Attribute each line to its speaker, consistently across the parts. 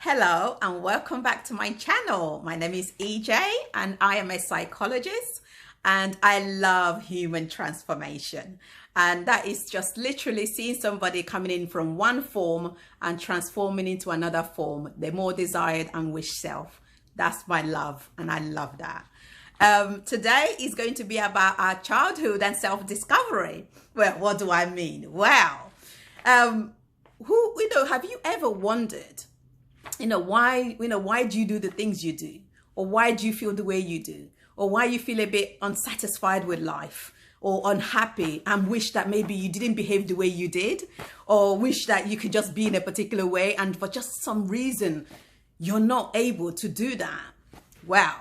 Speaker 1: Hello and welcome back to my channel. My name is EJ and I am a psychologist and I love human transformation. And that is just literally seeing somebody coming in from one form and transforming into another form, the more desired and wished self. That's my love and I love that. Today is going to be about our childhood and self-discovery. Well, what do I mean? Well, have you ever wondered why do you do the things you do, or why do you feel the way you do, or why you feel a bit unsatisfied with life or unhappy and wish that maybe you didn't behave the way you did, or wish that you could just be in a particular way and for just some reason you're not able to do that? Well,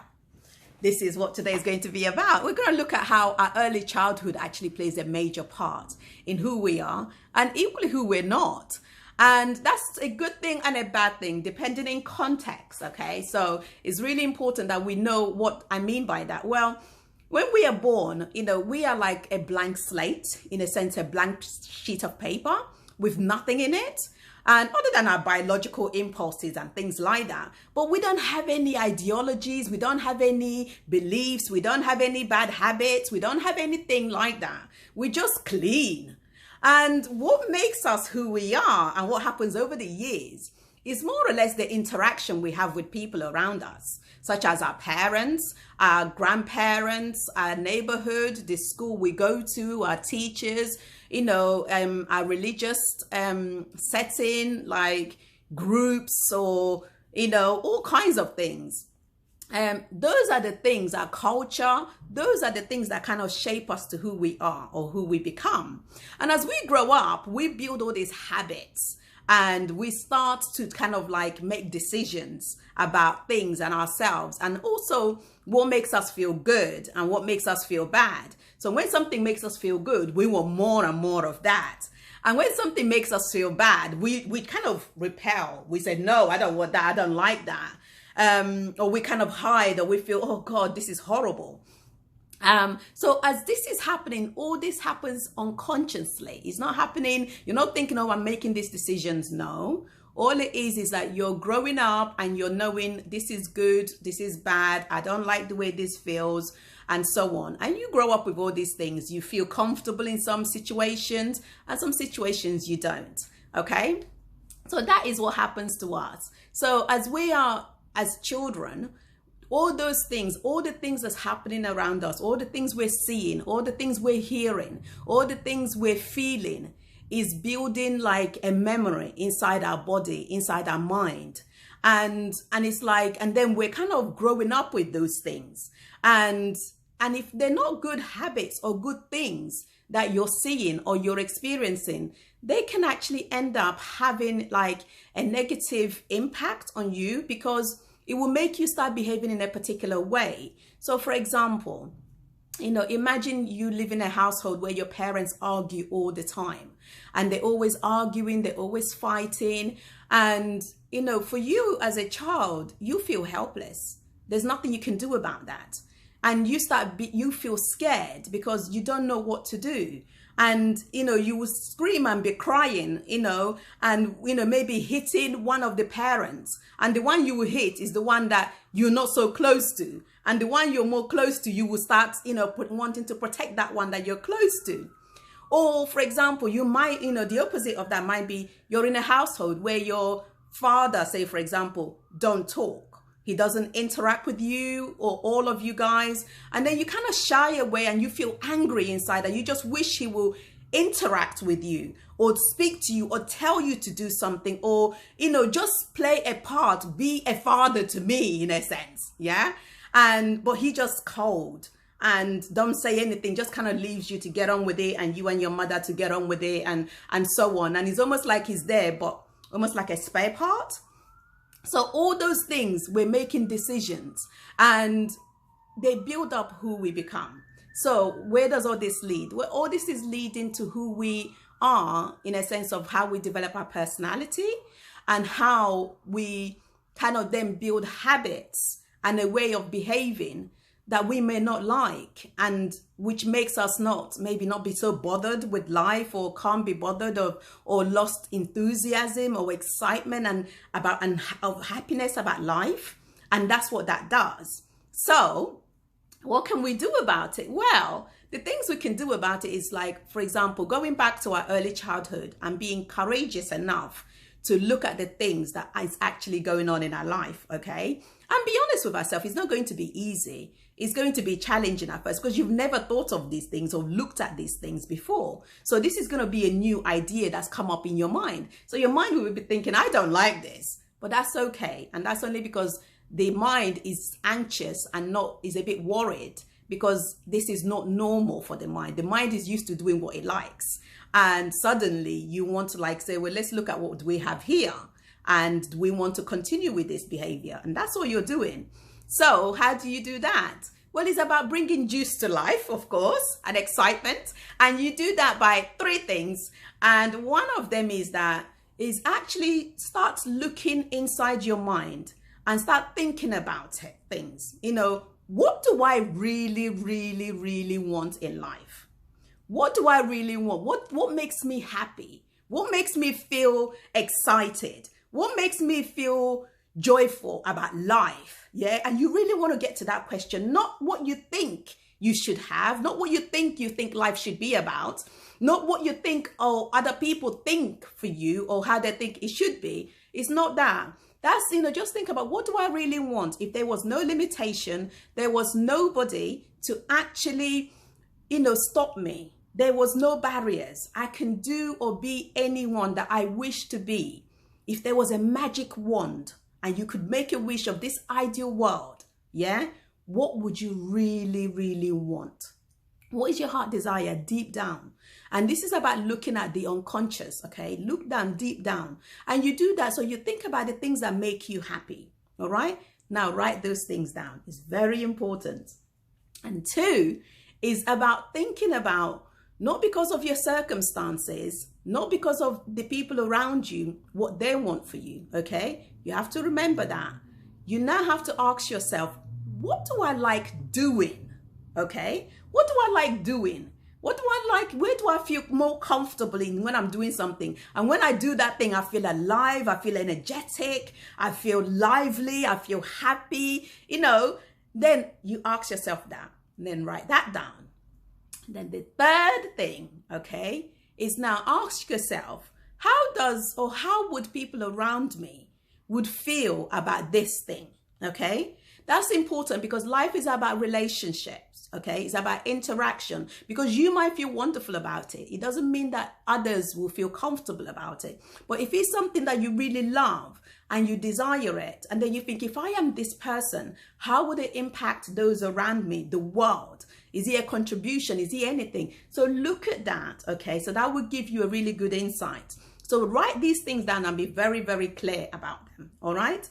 Speaker 1: this is what today is going to be about. We're going to look at how our early childhood actually plays a major part in who we are and equally who we're not. And that's a good thing and a bad thing, depending in context, okay? So it's really important that we know what I mean by that. Well, when we are born, we are like a blank slate, in a sense, a blank sheet of paper with nothing in it. And other than our biological impulses and things like that, but we don't have any ideologies, we don't have any beliefs, we don't have any bad habits, we don't have anything like that. We're just clean. And what makes us who we are and what happens over the years is more or less the interaction we have with people around us, such as our parents, our grandparents, our neighborhood, the school we go to, our teachers, our religious setting, like groups or, all kinds of things. Those are the things, our culture, those are the things that kind of shape us to who we are or who we become. And as we grow up, we build all these habits and we start to kind of like make decisions about things and ourselves, and also what makes us feel good and what makes us feel bad. So when something makes us feel good, we want more and more of that. And when something makes us feel bad, we kind of repel. We say, no, I don't want that. I don't like that. Or we kind of hide, or we feel, oh God, this is horrible. So as this is happening, all this happens unconsciously. It's not happening. You're not thinking, oh, I'm making these decisions. No, all it is that you're growing up and you're knowing this is good, this is bad, I don't like the way this feels, and so on. And you grow up with all these things. You feel comfortable in some situations and some situations you don't. Okay. So that is what happens to us. So as children, all those things, all the things that's happening around us, all the things we're seeing, all the things we're hearing, all the things we're feeling is building like a memory inside our body, inside our mind. And it's like, and then we're kind of growing up with those things. And if they're not good habits or good things that you're seeing or you're experiencing, they can actually end up having like a negative impact on you, because it will make you start behaving in a particular way. So for example, imagine you live in a household where your parents argue all the time, and they're always arguing, they're always fighting. And, for you as a child, you feel helpless. There's nothing you can do about that. And you feel scared because you don't know what to do. And, you will scream and be crying, and, maybe hitting one of the parents. And the one you will hit is the one that you're not so close to. And the one you're more close to, you will start, wanting to protect that one that you're close to. Or, for example, you might, the opposite of that might be you're in a household where your father, say, for example, don't talk. He doesn't interact with you or all of you guys. And then you kind of shy away and you feel angry inside, and you just wish he will interact with you or speak to you or tell you to do something, or, just play a part, be a father to me in a sense. Yeah. But he just cold and don't say anything, just kind of leaves you to get on with it, and you and your mother to get on with it, and so on. And it's almost like he's there, but almost like a spare part. So all those things, we're making decisions and they build up who we become. So where does all this lead? Well, all this is leading to who we are, in a sense of how we develop our personality and how we kind of then build habits and a way of behaving that we may not like, and which makes us maybe not be so bothered with life, or can't be bothered or lost enthusiasm or excitement and of happiness about life. And that's what that does. So what can we do about it? Well, the things we can do about it is, like, for example, going back to our early childhood and being courageous enough to look at the things that is actually going on in our life, okay? And be honest with ourselves. It's not going to be easy. It's going to be challenging at first because you've never thought of these things or looked at these things before. So this is going to be a new idea that's come up in your mind. So your mind will be thinking, I don't like this, but that's okay. And that's only because the mind is anxious and is a bit worried, because this is not normal for the mind. The mind is used to doing what it likes. And suddenly you want to, like, say, well, let's look at what we have here. And we want to continue with this behavior. And that's what you're doing. So how do you do that? Well, it's about bringing juice to life, of course, and excitement. And you do that by 3 things. And one of them is actually start looking inside your mind and start thinking about things. What do I really, really, really want in life? What do I really want? What makes me happy? What makes me feel excited? What makes me feel joyful about life? Yeah. And you really want to get to that question, not what you think you should have, not what you think life should be about, not what you think other people think for you or how they think it should be. It's not that. That's, just think about, what do I really want? If there was no limitation, there was nobody to actually, stop me. There was no barriers. I can do or be anyone that I wish to be. If there was a magic wand and you could make a wish of this ideal world, yeah, what would you really, really want? What is your heart desire deep down? And this is about looking at the unconscious, okay? Look down, deep down. And you do that, so you think about the things that make you happy, all right? Now write those things down. It's very important. And 2 is about thinking about, not because of your circumstances, not because of the people around you, what they want for you, okay? You have to remember that. You now have to ask yourself, what do I like doing, okay? What do I like doing? What do I like? Where do I feel more comfortable in when I'm doing something? And when I do that thing, I feel alive, I feel energetic, I feel lively, I feel happy, then you ask yourself that, and then write that down. Then the 3rd thing, okay, is now ask yourself, how would people around me would feel about this thing, okay? That's important because life is about relationships, okay? It's about interaction, because you might feel wonderful about it. It doesn't mean that others will feel comfortable about it. But if it's something that you really love and you desire it, and then you think, if I am this person, how would it impact those around me, the world? Is it a contribution? Is it anything? So look at that, okay? So that would give you a really good insight. So write these things down and be very, very clear about them, all right?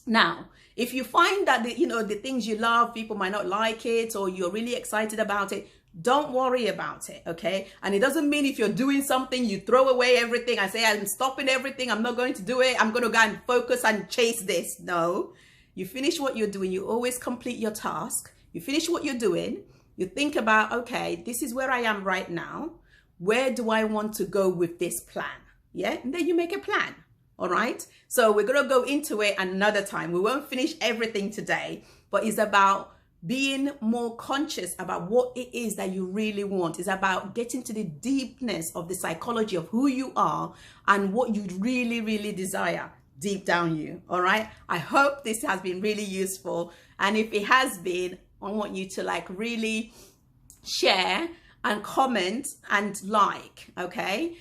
Speaker 1: Now, if you find that the things you love, people might not like it, or you're really excited about it, don't worry about it, okay? And it doesn't mean if you're doing something, you throw away everything and say, I'm stopping everything, I'm not going to do it, I'm going to go and focus and chase this. No, you finish what you're doing. You always complete your task. You finish what you're doing. You think about, okay, this is where I am right now. Where do I want to go with this plan? Yeah, and then you make a plan. All right. So we're going to go into it another time. We won't finish everything today, but it's about being more conscious about what it is that you really want. It's about getting to the deepness of the psychology of who you are and what you really, really desire deep down you. All right. I hope this has been really useful. And if it has been, I want you to really share and comment and like. Okay.